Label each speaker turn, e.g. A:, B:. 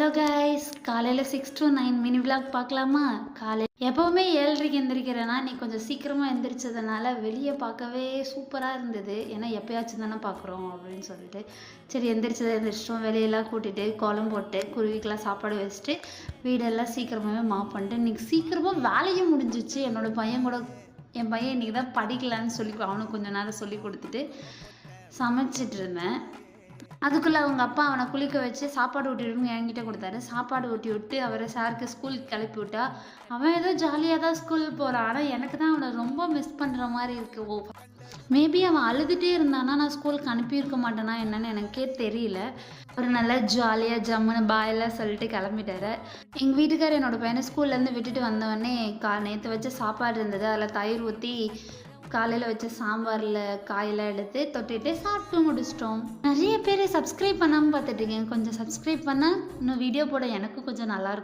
A: Hello guys, காலையில் 6 to 9 mini vlog பார்க்கலாமா? எப்போவுமே 7:30க்கு எந்திரிக்கிறேன்னா இன்னைக்கு கொஞ்சம் சீக்கிரமாக எந்திரிச்சதுனால வெளியே பார்க்கவே சூப்பராக இருந்தது. ஏன்னா எப்போயாச்சும் தானே பார்க்குறோம் அப்படின்னு சொல்லிட்டு சரி எந்திரிச்சிட்டோம். வெளியெல்லாம் கூட்டிகிட்டு கோலம் போட்டு குருவிக்கெல்லாம் சாப்பாடு வச்சுட்டு வீடெல்லாம் சீக்கிரமாகவே மாப் பண்ணிட்டு இன்றைக்கி சீக்கிரமாக வேலையும் முடிஞ்சிச்சு. என் பையன் இன்றைக்கி தான் படிக்கலான்னு சொல்லி அவனுக்கு கொஞ்சம் நேரம் சொல்லி கொடுத்துட்டு சமைச்சிட்டு இருந்தேன். அதுக்குள்ளே அவங்க அப்பா அவனை குளிக்க வச்சு சாப்பாடு ஊட்டிவிடுன்னு என்கிட்ட கொடுத்தாரு. சாப்பாடு ஊட்டி விட்டு அவரை சாருக்கு ஸ்கூலுக்கு கிளப்பி விட்டா அவன் ஏதோ ஜாலியாக தான் ஸ்கூல் போகிறான். ஆனால் எனக்கு தான் அவனை ரொம்ப மிஸ் பண்ணுற மாதிரி இருக்குது. மேபி அவன் அழுதுகிட்டே இருந்தானா நான் ஸ்கூலுக்கு அனுப்பியிருக்க மாட்டேனா என்னன்னு எனக்கே தெரியல. ஒரு நல்லா ஜாலியாக ஜம்முன்னு பாயெல்லாம் சொல்லிட்டு கிளம்பிட்டாரு. எங்கள் வீட்டுக்கார் என்னோடய பையனை ஸ்கூல்லேருந்து விட்டுட்டு வந்தவொடனே நேற்று வச்ச சாப்பாடு இருந்தது, அதில் தயிர் ஊற்றி காலையில் வச்ச சாம்பாரில் காயெல்லாம் எடுத்து தொட்டுட்டு சாப்பிட்டு முடிச்சிட்டோம். நிறைய பேர் சப்ஸ்கிரைப் பண்ணாமல் பார்த்துட்ருக்கேன். கொஞ்சம் சப்ஸ்கிரைப் பண்ணால் இன்னும் வீடியோ போட எனக்கும் கொஞ்சம் நல்லாயிருக்கும்.